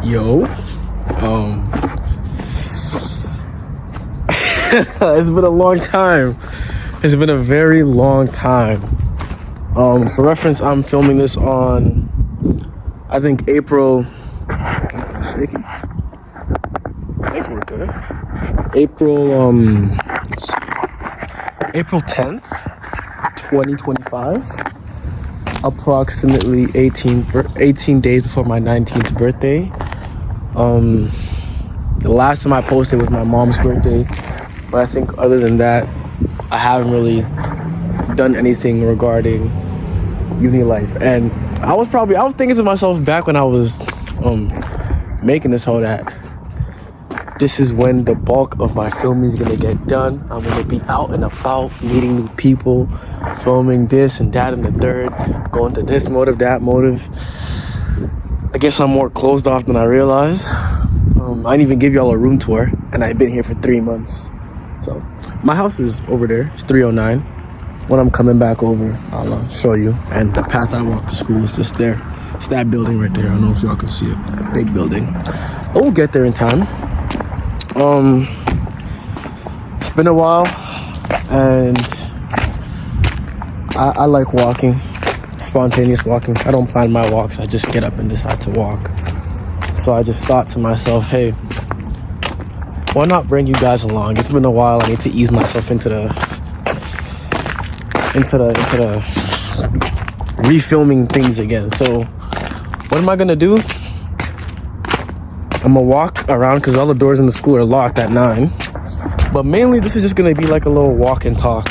Yo, it's been a long time. It's been a very long time. For reference, I'm filming this on, I think April. I think we're good. April 10th, 2025. Approximately 18 days before my 19th birthday. The last time I posted was my mom's birthday, but I think other than that, I haven't really done anything regarding uni life. And I was thinking to myself back when I was making this whole that this is when the bulk of my filming is gonna get done. I'm gonna be out and about, meeting new people, filming this and that and the third, going to this motive, that motive. I guess I'm more closed off than I realized. I didn't even give y'all a room tour, and I've been here for 3 months. So my house is over there. It's 309. When I'm coming back over, I'll show you. And the path I walk to school is just there. It's that building right there. I don't know if y'all can see it. That big building. But we'll get there in time. It's been a while, and I like walking, spontaneous walking. I don't plan my walks. I just get up and decide to walk. So I just thought to myself, hey, why not bring you guys along? It's been a while. I need to ease myself into the refilming things again. So what am I gonna do? I'm gonna walk around because all the doors in the school are locked at 9. But mainly this is just gonna be like a little walk and talk.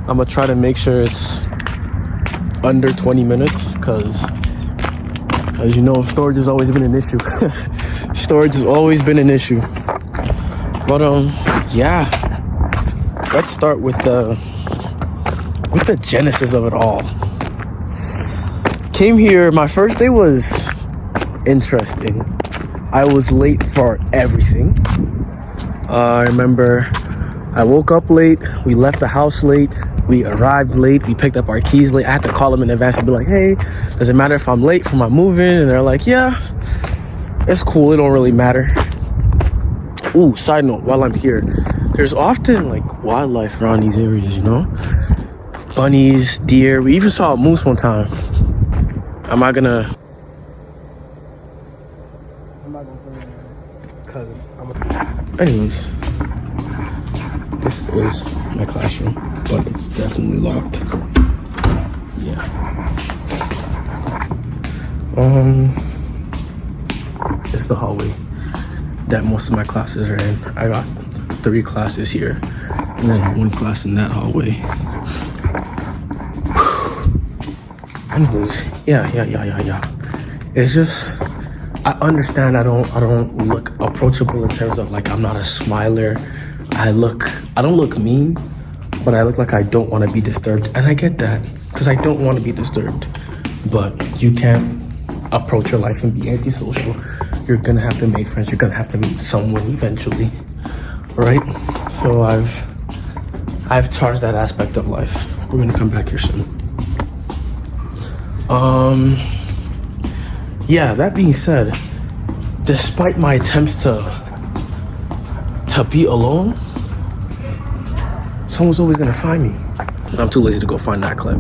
I'm gonna try to make sure it's under 20 minutes because, as you know, storage has always been an issue. Storage has always been an issue. But yeah, let's start with the genesis of it all. Came here, my first day was interesting. I was late for everything. I remember I woke up late, we left the house late, we arrived late, we picked up our keys late. I had to call them in advance and be like, hey, does it matter if I'm late for my move-in? And they're like, yeah, it's cool, it don't really matter. Ooh, side note, while I'm here, there's often like wildlife around these areas, you know? Bunnies, deer, we even saw a moose one time. I'm not gonna because anyways, this is my classroom, but it's definitely locked. Yeah. It's the hallway that most of my classes are in. I got 3 classes here and then 1 class in that hallway. Anyways, yeah. It's just, I understand I don't look approachable in terms of like I'm not a smiler. I don't look mean, but I look like I don't want to be disturbed. And I get that because I don't want to be disturbed. But you can't approach your life and be antisocial. You're gonna have to make friends. You're gonna have to meet someone eventually, right? So I've charged that aspect of life. We're gonna come back here soon. Yeah, that being said, despite my attempts to be alone, someone's always gonna find me. I'm too lazy to go find that clip.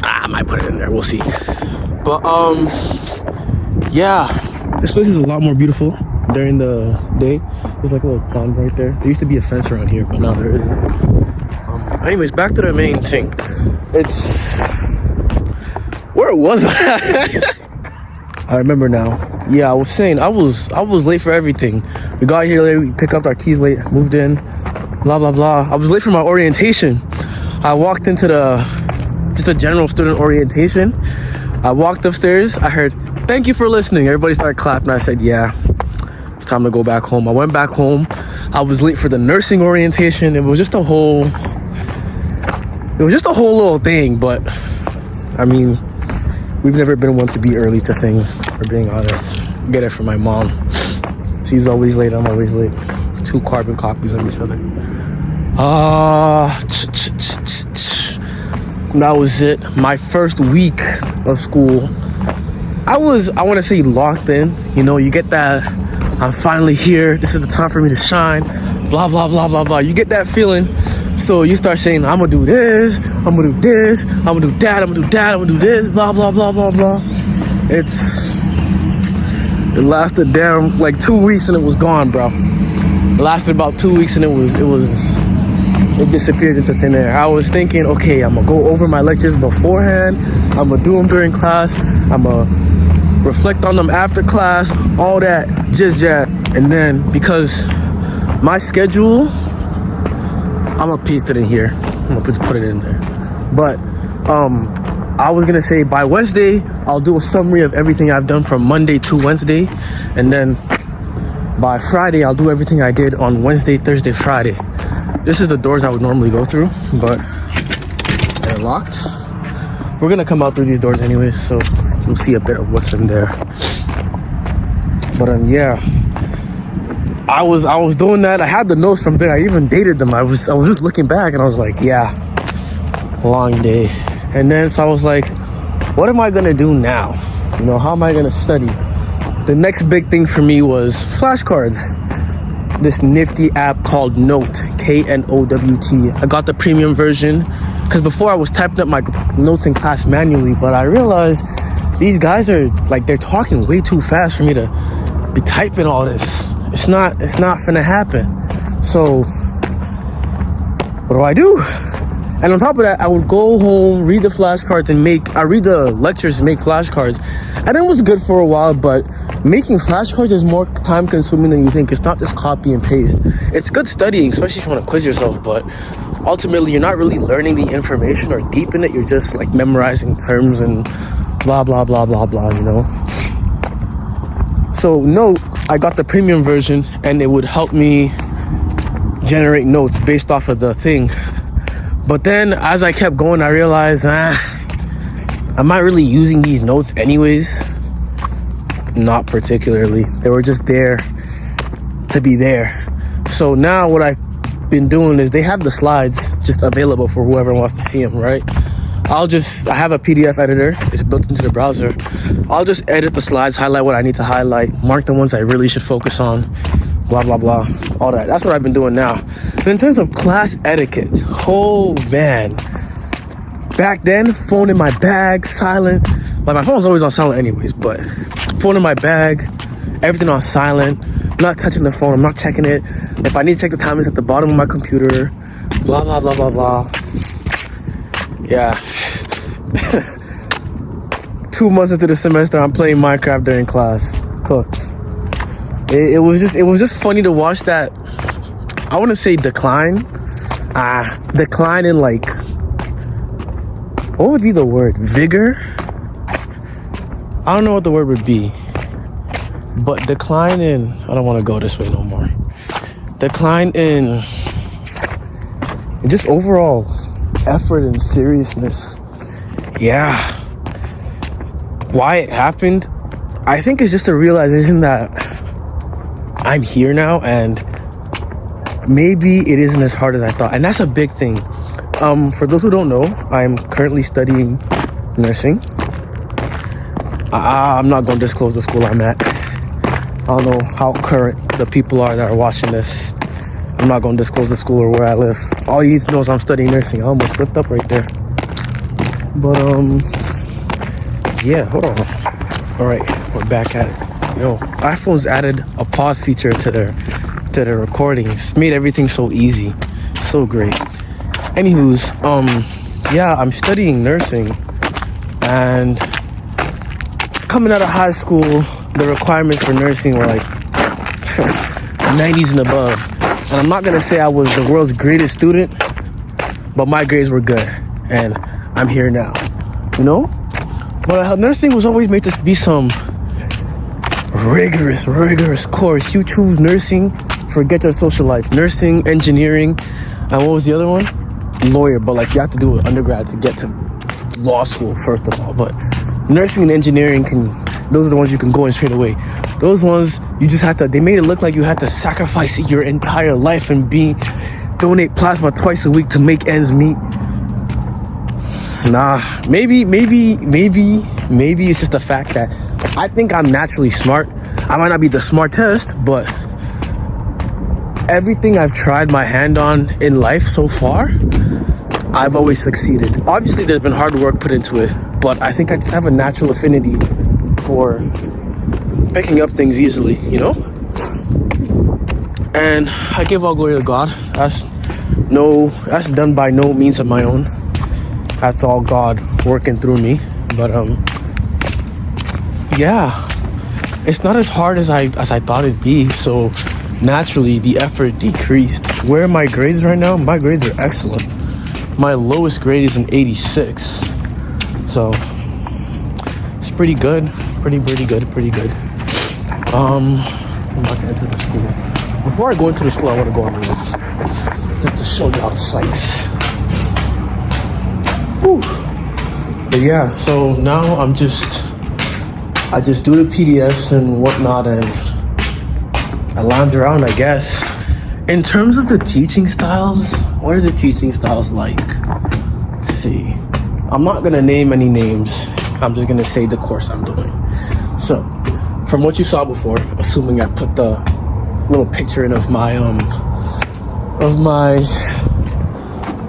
I might put it in there, we'll see. But yeah, this place is a lot more beautiful during the day. There's like a little pond right there. There used to be a fence around here, but now there isn't. Anyways, back to the main thing. Where was I? I remember now. Yeah, I was saying I was late for everything. We got here late, we picked up our keys late, moved in, blah blah blah. I was late for my orientation. I walked into just a general student orientation. I walked upstairs, I heard, "Thank you for listening." Everybody started clapping. I said, yeah, it's time to go back home. I went back home. I was late for the nursing orientation. It was just a whole little thing, but I mean, we've never been one to be early to things, for being honest. Get it from my mom. She's always late, I'm always late. 2 carbon copies of each other. That was it. My first week of school. I want to say locked in. You know, you get that, I'm finally here. This is the time for me to shine. Blah, blah, blah, blah, blah. You get that feeling. So you start saying, I'm going to do this. I'm going to do this. I'm going to do that. I'm going to do that. I'm going to do this. Blah, blah, blah, blah, blah. It lasted damn like 2 weeks and it was gone, bro. It lasted about 2 weeks and it disappeared into thin air. I was thinking, okay, I'm gonna go over my lectures beforehand. I'm gonna do them during class. I'm gonna reflect on them after class, all that, just that. And then because my schedule, I'm gonna paste it in here. I'm gonna put it in there. But I was gonna say by Wednesday, I'll do a summary of everything I've done from Monday to Wednesday. And then by Friday, I'll do everything I did on Wednesday, Thursday, Friday. This is the doors I would normally go through, but they're locked. We're gonna come out through these doors anyways, so you'll see a bit of what's in there. But yeah, I was doing that. I had the notes from there. I even dated them. I was just looking back and I was like, yeah, long day. And then so I was like, what am I gonna do now? You know, how am I gonna study? The next big thing for me was flashcards. This nifty app called Note, Knowt. I got the premium version because before I was typing up my notes in class manually, but I realized these guys are like, they're talking way too fast for me to be typing all this. It's not finna happen. So what do? And on top of that, I would go home, read the flashcards and read the lectures and make flashcards. And it was good for a while, but making flashcards is more time consuming than you think. It's not just copy and paste. It's good studying, especially if you want to quiz yourself, but ultimately you're not really learning the information or deep in it. You're just like memorizing terms and blah, blah, blah, blah, blah, you know? So Note, I got the premium version and it would help me generate notes based off of the thing. But then as I kept going, I realized, am I really using these notes anyways? Not particularly. They were just there to be there. So now what I've been doing is they have the slides just available for whoever wants to see them, right? I have a PDF editor. It's built into the browser. I'll just edit the slides, highlight what I need to highlight, mark the ones I really should focus on, blah, blah, blah, all that. That's what I've been doing now. But in terms of class etiquette, oh man. Back then, phone in my bag, silent. Like my phone was always on silent anyways, but phone in my bag, everything on silent, not touching the phone, I'm not checking it. If I need to check the time, it's at the bottom of my computer, blah, blah, blah, blah, blah. Yeah. 2 months into the semester, I'm playing Minecraft during class. Cooked. It was just funny to watch that. I want to say decline in like, what would be the word? Vigor? I don't know what the word would be, but decline in, I don't want to go this way no more. Decline in just overall effort and seriousness. Yeah. Why it happened, I think it's just a realization that I'm here now and maybe it isn't as hard as I thought. And that's a big thing. For those who don't know, I'm currently studying nursing. I'm not going to disclose the school I'm at. I don't know how current the people are that are watching this. I'm not going to disclose the school or where I live. All you need to know is I'm studying nursing. I almost slipped up right there. But, yeah, hold on. All right, we're back at it. You know, iPhone's added a pause feature to their recording. It's made everything so easy. So great. Anywho's, yeah, I'm studying nursing. And coming out of high school, the requirements for nursing were like 90s and above. And I'm not gonna say I was the world's greatest student, but my grades were good. And I'm here now, you know? But nursing was always made to be some rigorous course. You choose nursing, forget your social life. Nursing, engineering, and what was the other one? Lawyer, but like you have to do an undergrad to get to law school first of all. But nursing and engineering those are the ones you can go in straight away. Those ones you just have to, they made it look like you had to sacrifice your entire life and donate plasma twice a week to make ends meet. Nah, maybe it's just the fact that I think I'm naturally smart. I might not be the smartest, but everything I've tried my hand on in life so far, I've always succeeded. Obviously, there's been hard work put into it, but I think I just have a natural affinity for picking up things easily, you know? And I give all glory to God. That's done by no means of my own. That's all God working through me. But yeah, it's not as hard as I thought it'd be. So naturally, the effort decreased. Where are my grades right now? My grades are excellent. My lowest grade is an 86. So it's pretty good. Pretty good. I'm about to enter the school. Before I go into the school, I want to go on the roof just to show you all the sights. Whew. But yeah, so now I just do the PDFs and whatnot, and I lounge around, I guess. In terms of the teaching styles, what are the teaching styles like? Let's see. I'm not gonna name any names. I'm just gonna say the course I'm doing. So, from what you saw before, assuming I put the little picture in of my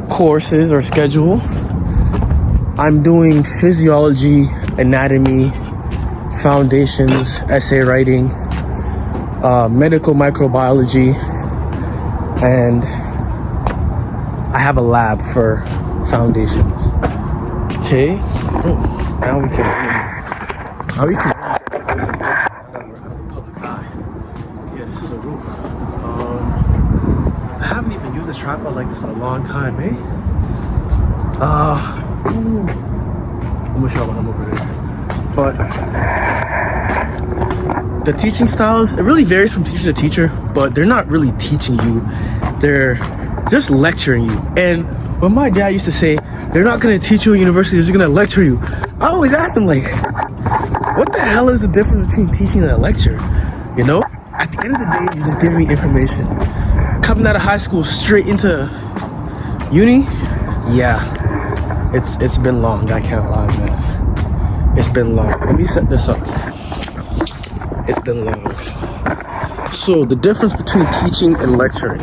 courses or schedule, I'm doing physiology, anatomy, foundations, essay writing, medical microbiology, and I have a lab for foundations. Okay. Now we can out of the public eye. Yeah, this is a roof. I haven't even used this tripod like this in a long time, eh? I'm gonna show when I'm over there. But the teaching styles, it really varies from teacher to teacher, but they're not really teaching you. They're just lecturing you. And when my dad used to say, they're not gonna teach you in university, they're just gonna lecture you, I always asked him, like, what the hell is the difference between teaching and a lecture? You know? At the end of the day, you just give me information. Coming out of high school straight into uni, yeah. It's been long, I can't lie, man. It's been long. Let me set this up. It's been long. So the difference between teaching and lecturing.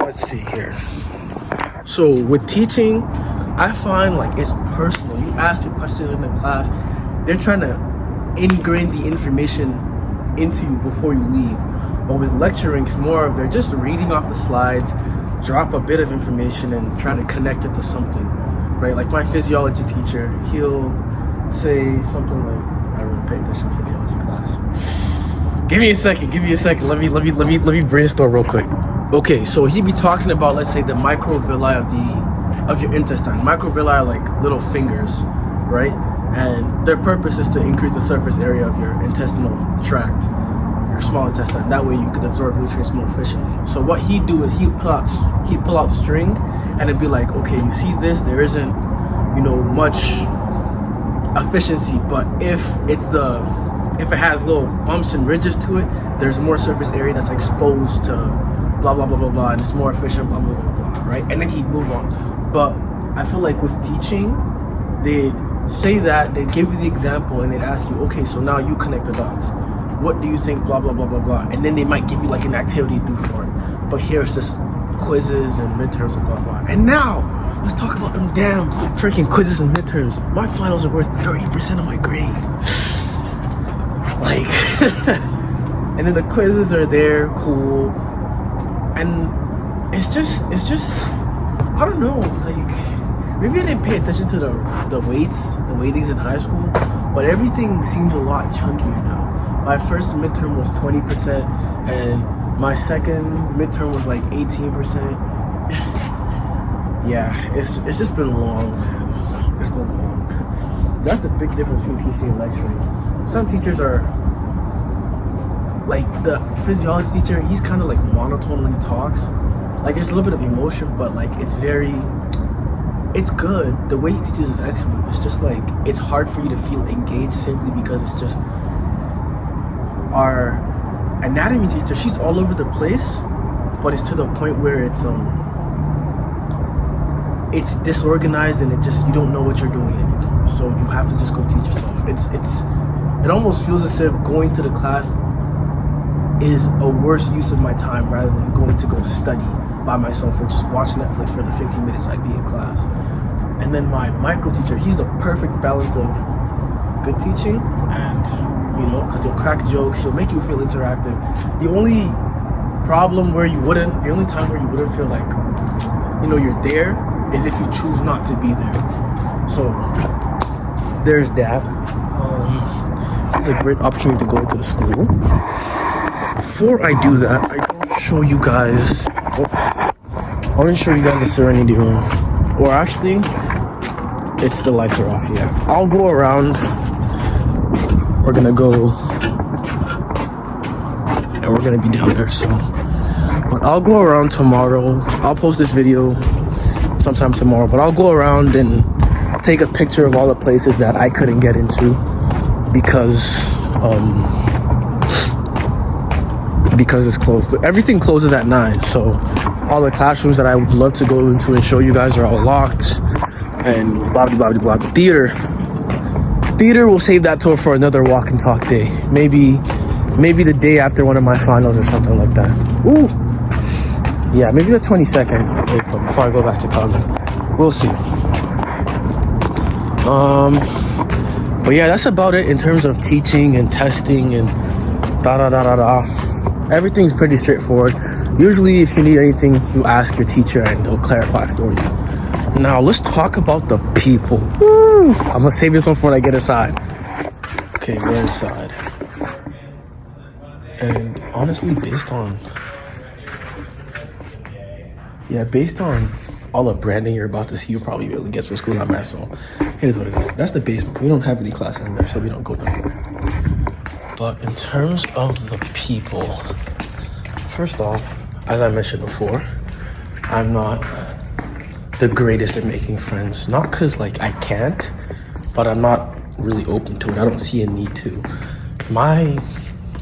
Let's see here. So with teaching, I find like it's personal. You ask your questions in the class, they're trying to ingrain the information into you before you leave. But with lecturing, it's more of they're just reading off the slides, drop a bit of information and try to connect it to something, right? Like my physiology teacher, he'll say something like, I don't really pay attention to physiology class. Give me a second. Let me brainstorm real quick. Okay, so he'd be talking about, let's say, the microvilli of your intestine. Microvilli are like little fingers, right? And their purpose is to increase the surface area of your intestinal tract, your small intestine. That way you could absorb nutrients more efficiently. So what he'd do is he'd pull out string, and it'd be like, okay, you see this? There isn't, much efficiency, but if it has little bumps and ridges to it, there's more surface area that's exposed to blah blah blah blah blah, and it's more efficient, blah blah blah blah, right? And then he'd move on. But I feel like with teaching, they'd say that, they'd give you the example, and they'd ask you, okay, so now you connect the dots. What do you think, blah blah blah blah blah, and then they might give you like an activity to do for it. But here's just quizzes and midterms and blah blah. And now let's talk about them damn freaking quizzes and midterms. My finals are worth 30% of my grade. Like, and then the quizzes are there, cool. And it's just, I don't know, like, maybe I didn't pay attention to the weightings in high school, but everything seems a lot chunkier now. My first midterm was 20%, and my second midterm was like 18%. Yeah, it's just been long, man. It's been long. That's the big difference between teaching and lecturing. Some teachers are, like the physiology teacher, he's kind of like monotone when he talks. Like there's a little bit of emotion, but like it's good. The way he teaches is excellent. It's just like, it's hard for you to feel engaged simply because it's just, our anatomy teacher, she's all over the place, but it's to the point where it's disorganized, and it just, you don't know what you're doing anymore. So you have to just go teach yourself. it almost feels as if going to the class is a worse use of my time rather than going to go study by myself or just watch Netflix for the 15 minutes I'd be in class. And then my micro teacher, he's the perfect balance of good teaching and, you know, because he'll crack jokes, he'll make you feel interactive. The only time where you wouldn't feel like, you know, you're there is if you choose not to be there. So there's that. This is a great opportunity to go into the school. Before I do that, I want to show you guys. I want to show you guys the Serenity Room. Or actually, it's the lights are off yet. I'll go around. We're gonna go, and we're gonna be down there soon. But I'll go around tomorrow. I'll post this video sometime tomorrow. But I'll go around and take a picture of all the places that I couldn't get into because it's closed. Everything closes at 9, so all the classrooms that I would love to go into and show you guys are all locked and blah blah blah blah. Theater will save that tour for another walk and talk day. Maybe the day after one of my finals or something like that. Ooh, yeah, maybe the 22nd of April before I go back to college. We'll see. But yeah, that's about it in terms of teaching and testing and everything's pretty straightforward. Usually if you need anything, you ask your teacher and they'll clarify for you. Now let's talk about the people. Woo! I'm gonna save this one for when I get inside. Okay, we're inside. And honestly, based on all the branding you're about to see, you'll probably be able to guess what school I'm at, so it is what it is. That's the basement. We don't have any classes in there, so we don't go nowhere. But in terms of the people, first off, as I mentioned before, I'm not the greatest at making friends. Not because like I can't, but I'm not really open to it. I don't see a need to. My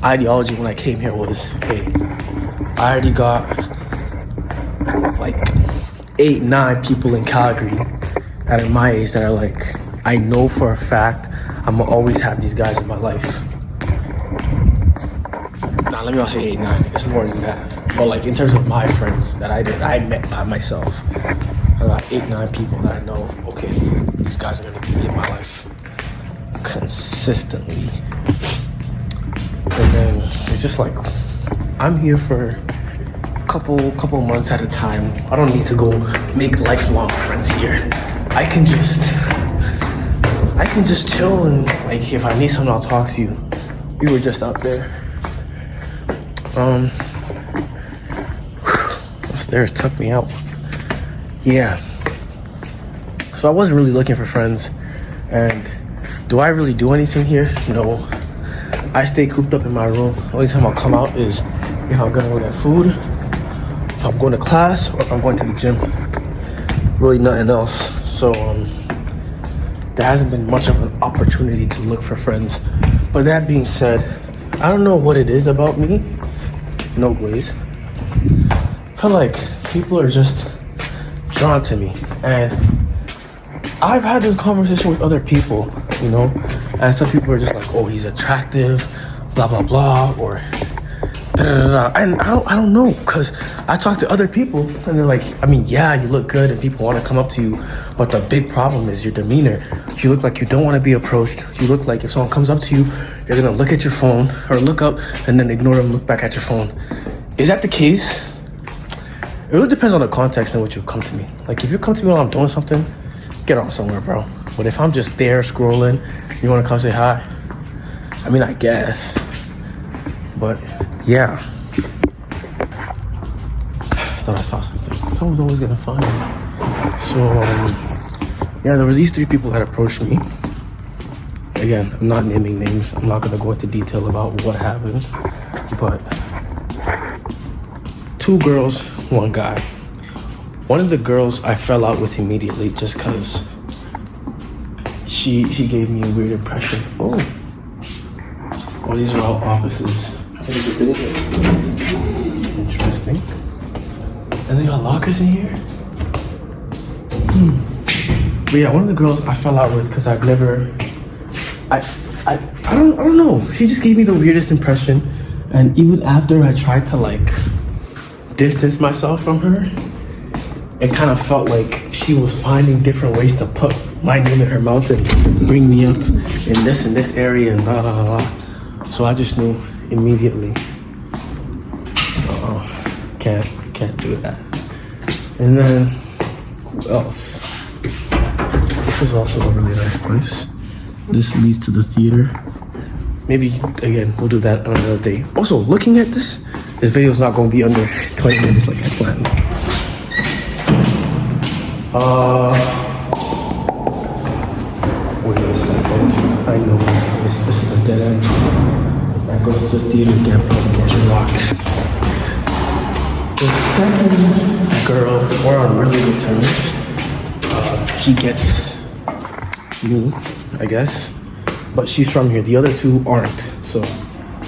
ideology when I came here was, hey, I already got like 8-9 people in Calgary that are my age that are like, I know for a fact I'm gonna always have these guys in my life. Nah, let me not say 8-9, it's more than that. But like in terms of my friends that I met by myself, I got 8-9 people that I know, okay, these guys are gonna be in my life consistently. And then it's just like, I'm here for a couple months at a time. I don't need to go make lifelong friends here. I can just chill and like if I need something, I'll talk to you. We were just out there. Upstairs tucked me out. Yeah. So I wasn't really looking for friends. And do I really do anything here? No. I stay cooped up in my room. The only time I'll come out is if I'm gonna go get food, if I'm going to class, or if I'm going to the gym. Really nothing else. So there hasn't been much of an opportunity to look for friends. But that being said, I don't know what it is about me. No glaze. I feel like people are just drawn to me. And I've had this conversation with other people, you know, and some people are just like, oh, he's attractive, blah, blah, blah, or da-da-da-da. And I don't know, because I talk to other people and they're like, I mean, yeah, you look good and people want to come up to you, but the big problem is your demeanor. You look like you don't want to be approached. You look like if someone comes up to you, you're going to look at your phone or look up and then ignore them, look back at your phone. Is that the case? It really depends on the context in which you come to me. Like if you come to me while I'm doing something, get on somewhere, bro. But if I'm just there scrolling, you want to come say hi? I mean, I guess. But yeah. I thought I saw something. Someone's always gonna find me. So yeah, there was these 3 people that approached me. Again, I'm not naming names. I'm not gonna go into detail about what happened. But 2 girls, 1 guy. One of the girls I fell out with immediately just because she gave me a weird impression. Oh, these are all offices. Interesting. And they got lockers in here? But yeah, one of the girls I fell out with because I I don't know. She just gave me the weirdest impression. And even after I tried to like distance myself from her, it kind of felt like she was finding different ways to put my name in her mouth and bring me up in this area and blah blah blah. So I just knew immediately. Can't do that. And then who else? This is also a really nice place. This leads to the theater. Maybe again we'll do that on another day. Also, looking at this video is not going to be under 20 minutes like I planned. Wait a second. I know this place. This is a dead end. That goes to the theater again, but the doors are locked. The second girl, we're on really good terms. She gets me, I guess. But she's from here. The other two aren't. So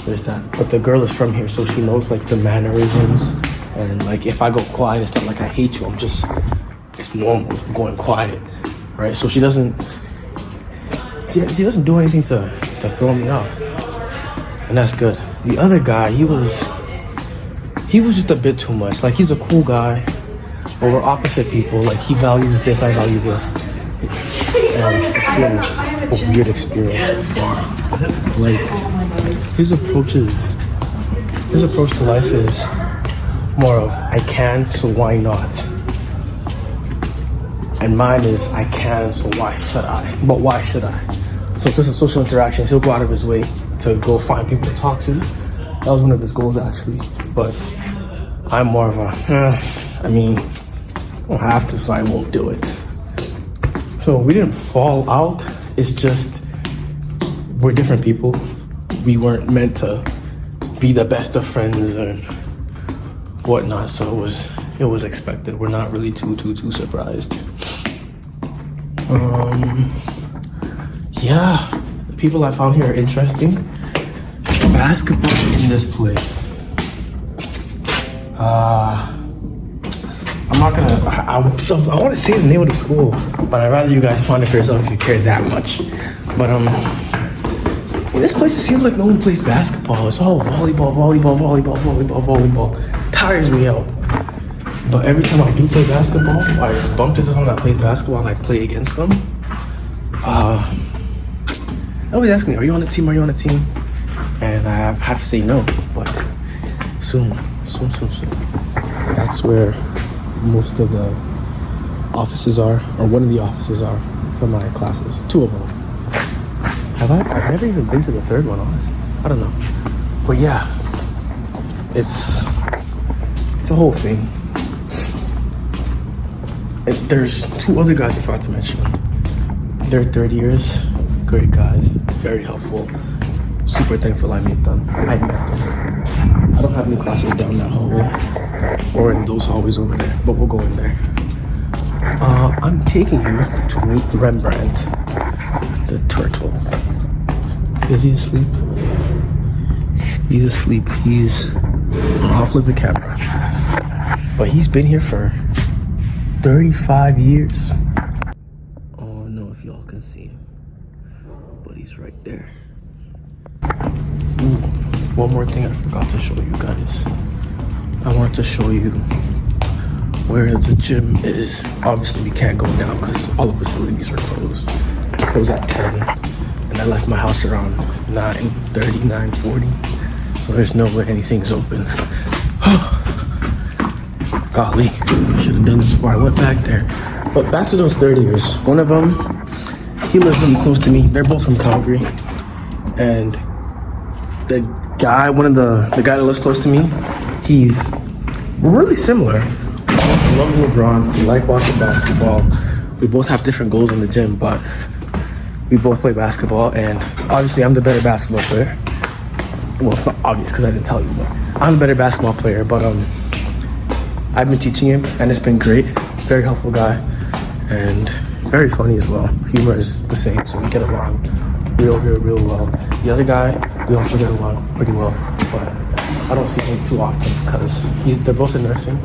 there's that. But the girl is from here, so she knows like the mannerisms. And like if I go quiet, it's not like I hate you. It's normal. I'm going quiet. Right? So she doesn't do anything to throw me off. And that's good. The other guy, he was just a bit too much. Like, he's a cool guy, but we're opposite people. Like, he values this, I value this. And it's been a weird experience. Like, his approach to life is more of, I can, so why not? And mine is, I can, so why should I? But why should I? So just in social interactions, he'll go out of his way to go find people to talk to. That was one of his goals, actually. But I'm more of a, I don't have to, so I won't do it. So we didn't fall out. It's just, we're different people. We weren't meant to be the best of friends or whatnot. So it was expected. We're not really too surprised. Yeah, the people I found here are interesting. Basketball in this place. I'm not gonna. I want to say the name of the school, but I'd rather you guys find it for yourself if you care that much. But in this place, it seems like no one plays basketball. It's all volleyball. Tires me out. But every time I do play basketball, I bump into someone that plays basketball and I play against them. They always ask me, "Are you on a team? Are you on a team?" And I have to say no, but soon. That's where most of the offices are, or one of the offices are for my classes. 2 of them. I've never even been to the third one, honestly. I don't know. But yeah, it's a whole thing. And there's 2 other guys I forgot to mention. They're third years, great guys, very helpful. Super thankful I met them. I don't have any classes down that hallway or in those hallways over there, but we'll go in there. I'm taking you to meet Rembrandt, the turtle. Is he asleep? He's asleep. I'll flip the camera. But he's been here for 35 years. Oh, I don't know if y'all can see him, but he's right there. Ooh, one more thing I forgot to show you guys. I want to show you where the gym is. Obviously, we can't go now because all the facilities are closed. It closed at 10, and I left my house around 9:30, 9:40. So there's no way anything's open. Golly, I should have done this before I went back there. But back to those third years. One of them, he lives really close to me. They're both from Calgary, and the guy that lives close to me, we're really similar. We both love LeBron. We like watching basketball. We both have different goals in the gym, but we both play basketball. And obviously, I'm the better basketball player. Well, it's not obvious because I didn't tell you, but I'm the better basketball player. But I've been teaching him, and it's been great. Very helpful guy, and very funny as well. Humor is the same, so we get along real well. The other guy, we also get along pretty well, but I don't see him too often because they're both in nursing.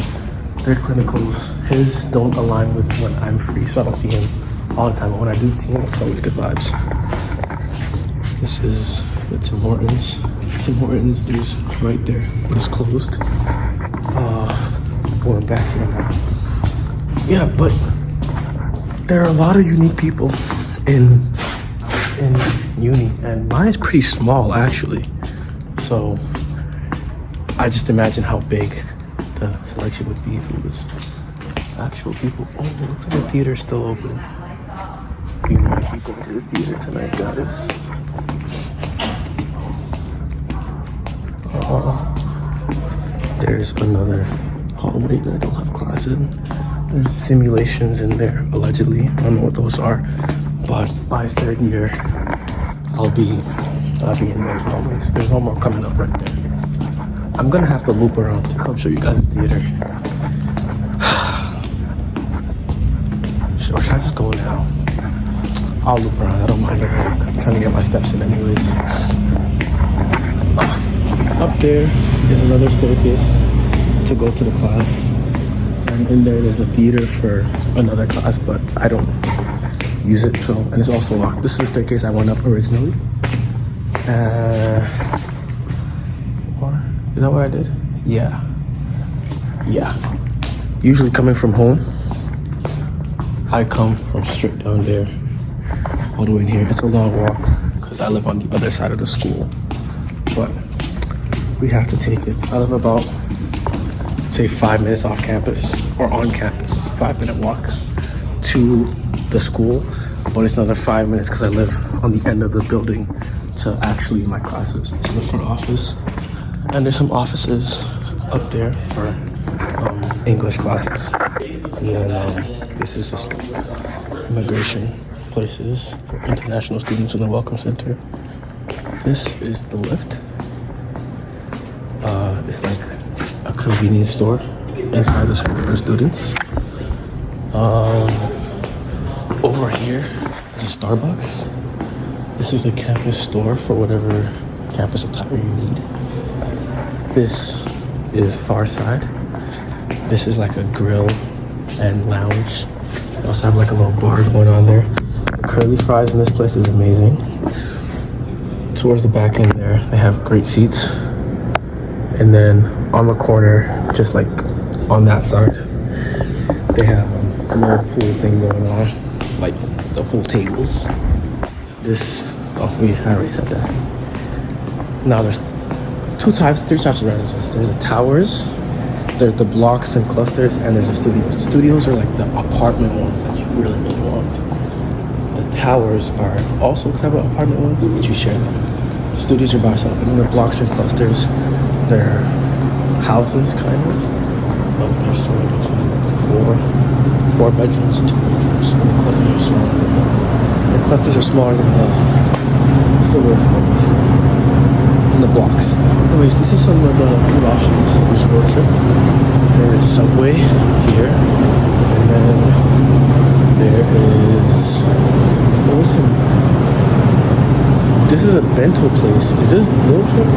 Their clinicals, his don't align with when I'm free, so I don't see him all the time. But when I do see him, it's always good vibes. This is the Tim Hortons. Tim Hortons is right there, but it's closed. Going back here now. Yeah, but there are a lot of unique people in uni, and mine is pretty small actually. So I just imagine how big the selection would be if it was actual people. Oh, it looks like the theater's still open. We might be going to the theater tonight, guys. There's another hallway that I don't have classes in. There's simulations in there, allegedly. I don't know what those are, but by third year, I'll be in those hallways. There's no more coming up right there. I'm gonna have to loop around to come show you guys the theater. Or should I just go now? I'll loop around, I don't mind. I'm trying to get my steps in anyways. Up there is another staircase to go to the class. And in there's a theater for another class, but I don't use it, so, and it's also locked. This is the staircase I went up originally. Or, is that what I did? Yeah. Usually coming from home, I come from straight down there, all the way in here. It's a long walk, because I live on the other side of the school, but we have to take it. I live about, say, 5 minutes off campus, or on campus. 5-minute walk to the school, but it's another 5 minutes because I live on the end of the building to actually my classes. So the front office, and there's some offices up there for English classes. And then this is just like immigration places for international students in the Welcome Center. This is the lift. It's like a convenience store inside the school for students. Over here is a Starbucks. This is the campus store for whatever campus attire you need. This is Far Side. This is like a grill and lounge. They also have like a little bar going on there. The curly fries in this place is amazing. Towards the back end there, they have great seats. And then on the corner, just like on that side, they have a little pool thing going on, like the pool tables. This, oh, I already said that. Now there's three types of residences. There's the towers, there's the blocks and clusters, and there's the studios. The studios are like the apartment ones that you really want. The towers are also type of apartment ones, but you share them. The studios are by yourself, and then the blocks and clusters, they're houses kind of, but there's sort of four bedrooms and 2 bedrooms. And the clusters are smaller than the blocks. Anyways, this is some of the food options for this road trip. There is Subway here, and then there is, this is a bento place. Is this road trip?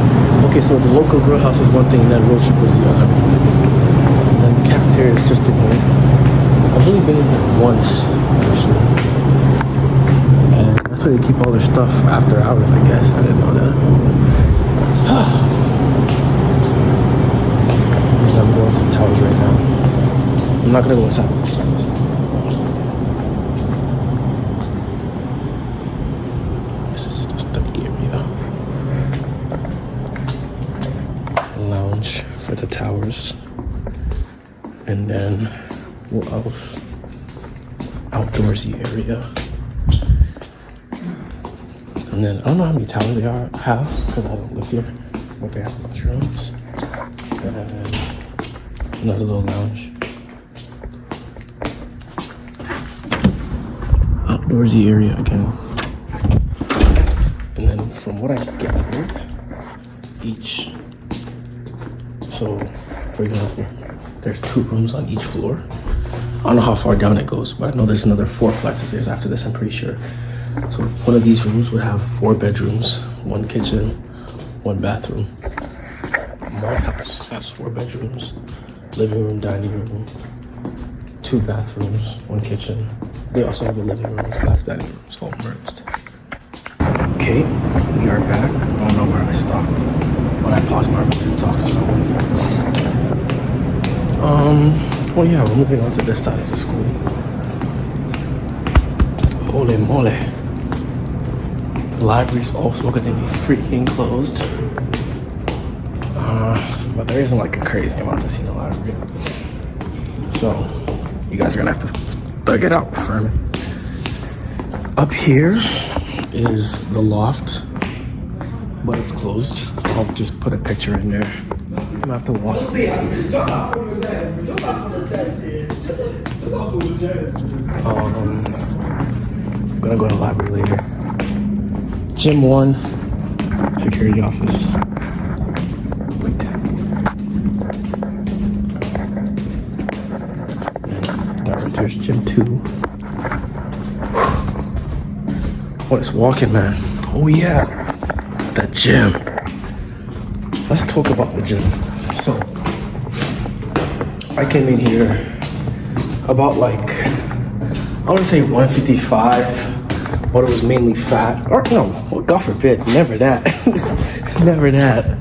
Okay, so the local grill house is one thing, and then road trip was the other, I think. And then the cafeteria is just in here. I've only been in here once, actually. And that's where they keep all their stuff after hours, I guess. I didn't know that. I'm going to the towers right now. I'm not gonna go inside. This is just a study area. Lounge for the towers. And then, what else? Outdoorsy area. And then, I don't know how many towers they have, because I don't live here, but they have a bunch of rooms. And another little lounge. Outdoorsy area again. And then from what I gathered, so for example, there's 2 rooms on each floor. I don't know how far down it goes, but I know there's another 4 flights of stairs after this, I'm pretty sure. So one of these rooms would have 4 bedrooms, 1 kitchen, 1 bathroom. My house has 4 bedrooms, living room, dining room, 2 bathrooms, 1 kitchen. They also have a living room / dining room, it's all merged. Okay, are back. I don't know where I stopped, but I paused my video to talk to someone. Well, yeah, we're moving on to this side of the school. Holy moly. The library's also gonna be freaking closed. But there isn't like a crazy amount to see in the library. So, you guys are gonna have to thug it out for me. Up here is the loft, but it's closed. I'll just put a picture in there. I'm gonna have to walk. I'm gonna go to the library later. Gym 1, security office. Wait. And that right there's gym 2. What is walking, man? Oh yeah, the gym. Let's talk about the gym. So, I came in here about like, I want to say 155, but it was mainly fat. Or no, well, God forbid, never that. Never that.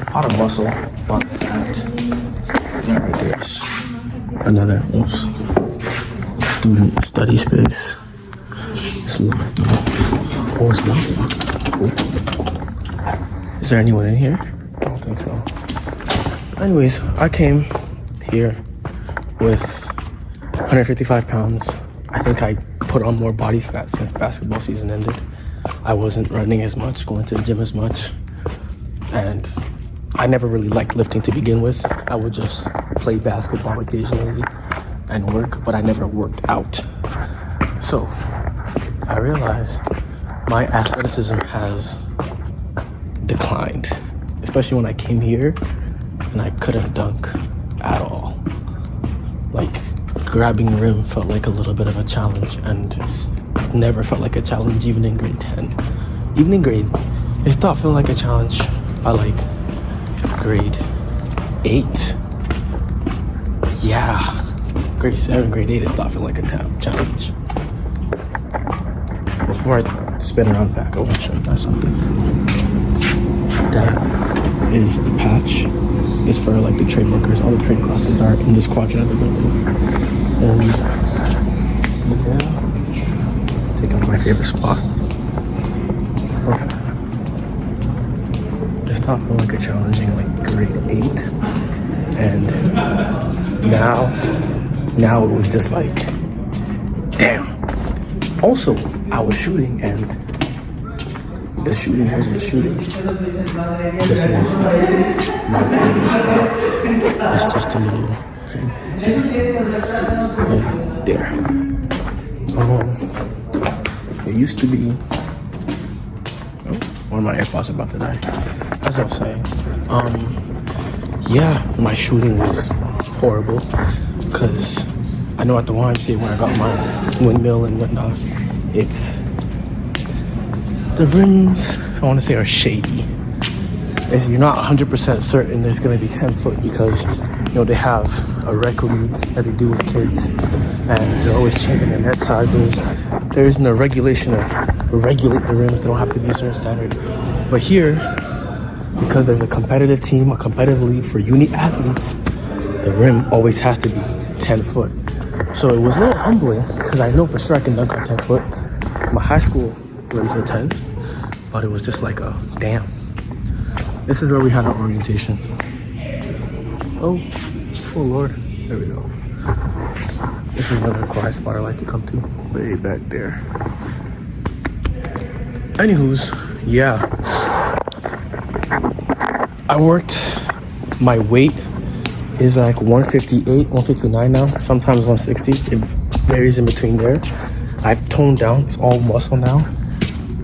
Pot of muscle, pot of fat. That right there's another, oops. Student study space. It's locked. Oh, it's not locked. Cool. Is there anyone in here? I don't think so. Anyways, I came here with 155 pounds. I think I put on more body fat since basketball season ended. I wasn't running as much, going to the gym as much. And I never really liked lifting to begin with. I would just play basketball occasionally and work, but I never worked out. So I realized my athleticism has declined, especially when I came here and I couldn't dunk at all. Like, grabbing rim felt like a little bit of a challenge, and it never felt like a challenge even in grade 10. Even in grade, it stopped feeling like a challenge by like grade 8. Yeah. Grade 7, grade 8, it stopped feeling like a challenge. Before I spin around back, I want to show you guys something. That is the patch. It's for like the trade workers. All the trade classes are in this quadrant of the building. And yeah, take out my favorite spot. But it stopped feeling like a challenging like grade 8. And now it was just like, damn. Also, I was shooting and the shooting wasn't shooting. This is my favorite spot. It's just a little thing. And there. It used to be, one of my AirPods about to die. As I was saying, yeah, my shooting was horrible. Because I know at the YMCA where I got my windmill and whatnot, it's, the rims, I want to say, are shady. You're not 100% certain there's going to be 10 foot because, you know, they have a rec league that they do with kids and they're always changing their net sizes. There isn't a regulation to regulate the rims. They don't have to be a certain standard. But here, because there's a competitive team, a competitive league for uni athletes, the rim always has to be 10 foot. So it was a little humbling because I know for sure I can dunk on 10 foot. My high school rims were 10, but it was just like a damn. This is where we had our orientation. Oh Lord, there we go. This is another quiet spot I like to come to, way back there. Anywho's, yeah. I worked, my weight is like 158, 159 now, sometimes 160. It varies in between there. I've toned down, it's all muscle now.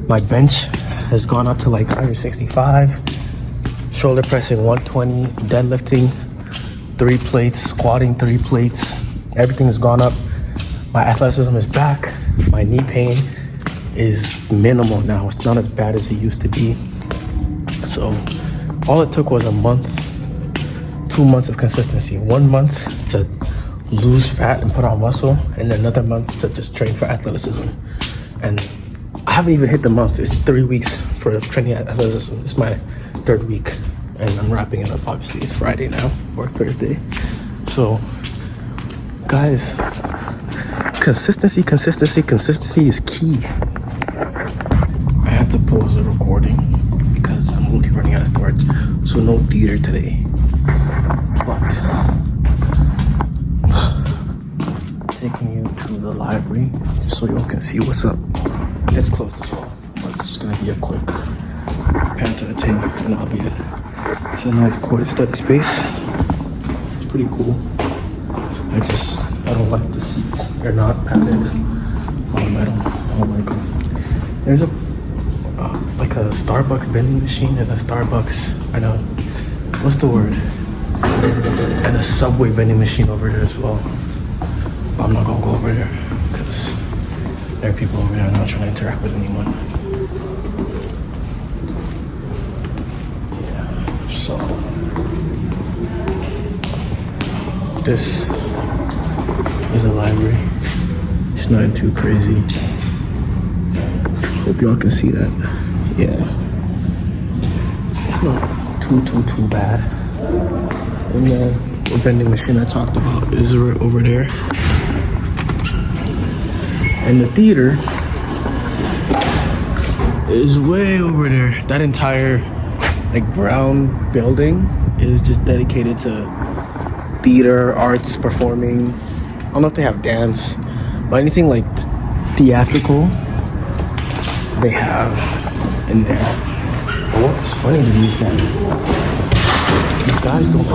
My bench has gone up to like 165, shoulder pressing 120, deadlifting 3 plates, squatting 3 plates. Everything has gone up. My athleticism is back. My knee pain is minimal now. It's not as bad as it used to be. So all it took was a month, 2 months of consistency. 1 month to lose fat and put on muscle, and another month to just train for athleticism. And haven't even hit the month. It's 3 weeks for training athleticism. It's my 3rd week, and I'm wrapping it up. Obviously, it's Friday now or Thursday. So, guys, consistency is key. I had to pause the recording because I'm looking running out of storage. So no theater today. But taking you to the library just so y'all can see what's up. It's closed as well, but it's just gonna be a quick pan to the thing and that'll be it. It's a nice quiet study space. It's pretty cool. I don't like the seats. They're not padded. I don't like them. There's a like a Starbucks vending machine and a Starbucks, what's the word? And a Subway vending machine over there as well. I'm not gonna go over there because there are people over there. I'm not trying to interact with anyone. Yeah, so this is a library. It's nothing too crazy. Hope y'all can see that. Yeah, it's not too bad. And then the vending machine I talked about is right over there. And the theater is way over there. That entire like brown building is just dedicated to theater, arts, performing. I don't know if they have dance, but anything like theatrical, they have in there. But what's funny to me is that these guys don't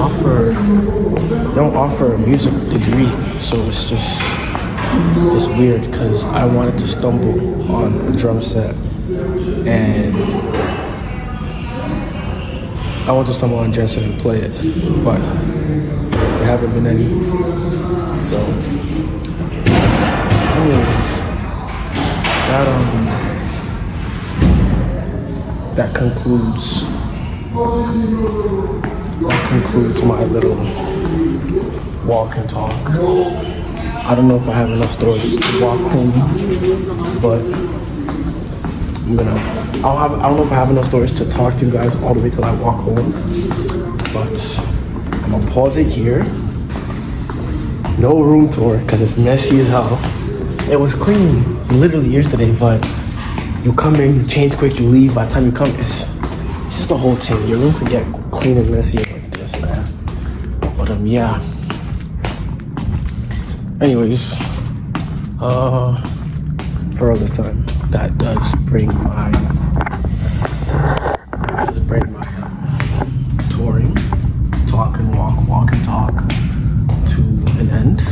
offer a music degree, so it's weird because I wanted to stumble on a drum set and play it, but there haven't been any. So anyways, that concludes my little walk and talk. I don't know if I have enough stories to walk home, but I don't know if I have enough stories to talk to you guys all the way till I walk home, but I'm gonna pause it here. No room tour because it's messy as hell. It was clean literally yesterday, but you come in, you change quick, you leave. By the time you come, it's just a whole thing. Your room could get clean and messy like this, man. But yeah. Anyways, for all this time, that does bring my touring, walk and talk to an end.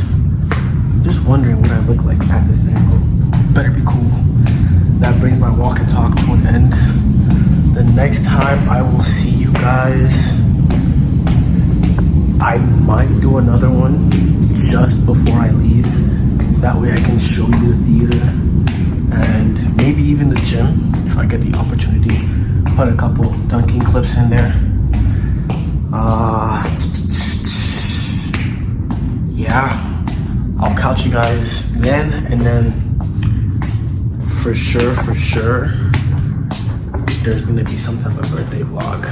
I'm just wondering what I look like at this angle. Better be cool. That brings my walk and talk to an end. The next time I will see you guys, I might do another one just before I leave. That way I can show you the theater and maybe even the gym if I get the opportunity. Put a couple dunking clips in there. Yeah, I'll couch you guys then, and then for sure, there's gonna be some type of birthday vlog.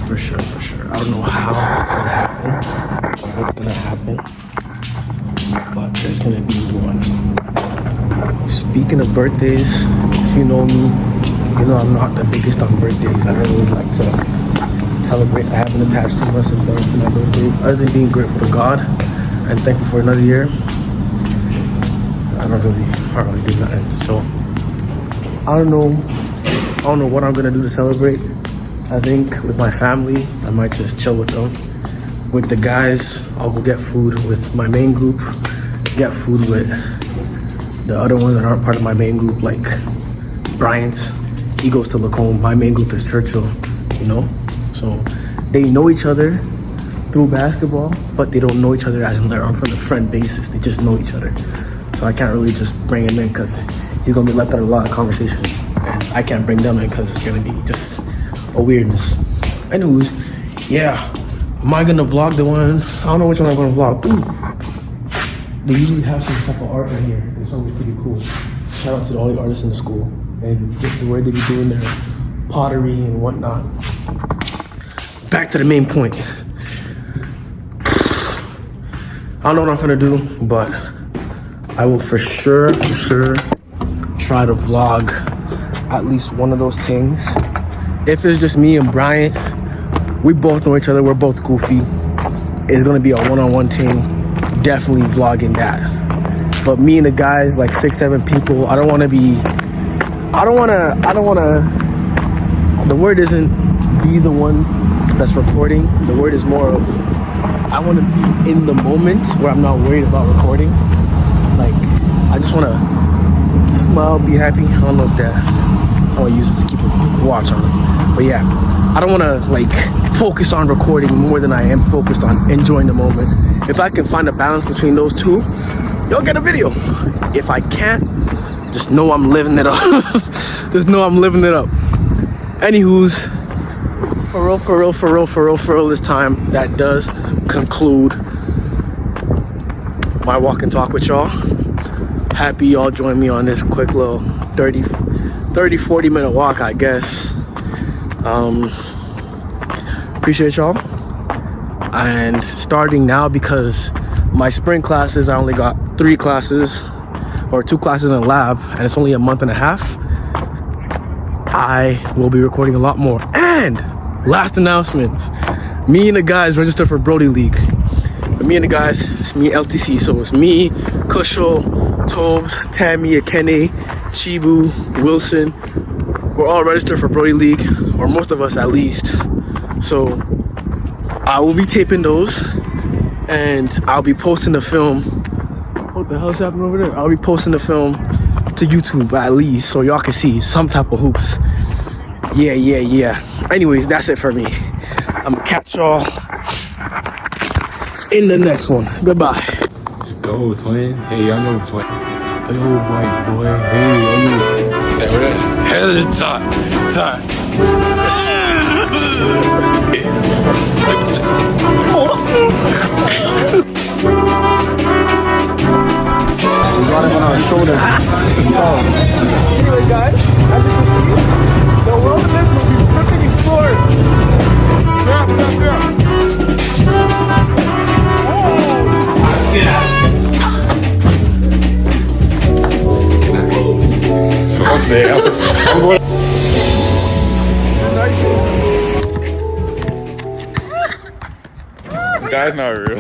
For sure. I don't know how it's gonna happen or what's gonna happen, but there's gonna be one. Speaking of birthdays, if you know me, you know I'm not the biggest on birthdays. I don't really like to celebrate. I haven't attached too much importance to my birthday, other than being grateful to God and thankful for another year. I don't really do nothing. So I don't know what I'm gonna do to celebrate. I think with my family, I might just chill with them. With the guys, I'll go get food with my main group, get food with the other ones that aren't part of my main group, like Bryant's. He goes to Lacombe. My main group is Churchill, you know? So they know each other through basketball, but they don't know each other as in they're on from a friend basis. They just know each other. So I can't really just bring him in because he's gonna be left out of a lot of conversations, and I can't bring them in because it's gonna be just a weirdness. Anyways, yeah, am I gonna vlog the one? I don't know which one I'm gonna vlog. Ooh, they usually have some type of art in here. It's always pretty cool. Shout out to all the artists in the school and just the way they be doing their pottery and whatnot. Back to the main point. I don't know what I'm gonna do, but I will for sure try to vlog at least one of those things. If it's just me and Bryant, we both know each other, we're both goofy. It's gonna be a one-on-one thing, definitely vlogging that. But me and the guys, like 6-7 people, I don't wanna, the word isn't be the one that's recording. The word is more of, I wanna be in the moment where I'm not worried about recording. Like, I just wanna smile, be happy. I don't know if that, I wanna use it to keep a watch on it. But yeah, I don't wanna like focus on recording more than I am focused on enjoying the moment. If I can find a balance between those two, you'll get a video. If I can't, just know I'm living it up. Just know I'm living it up. Anywho's, for real this time, that does conclude my walk and talk with y'all. Happy y'all joined me on this quick little 30-40 minute walk, I guess. Appreciate y'all. And starting now, because my spring classes, I only got 3 classes or 2 classes in a lab, and it's only a month and a half. I will be recording a lot more. And last announcements, me and the guys registered for Brody League. Me and the guys, it's me, LTC, so it's me, Kushal, Tobes, Tammy, Akene, Chibu, Wilson. We're all registered for Brody League, or most of us at least. So I will be taping those, and I'll be posting the film. What the hell's happening over there? I'll be posting the film to YouTube at least, so y'all can see some type of hoops. Yeah. Anyways, that's it for me. I'm gonna catch y'all in the next one. Goodbye. Let's go, twin. Hey, y'all know twin. Yo, white boy. Hey, y'all know. Hey, what that? Hell of the time. He's running on our shoulder. This is tall. Anyway, guys, as you can see, the wilderness will be perfect explored. Yeah. That's what I'm saying. I'm going. Guy's not real.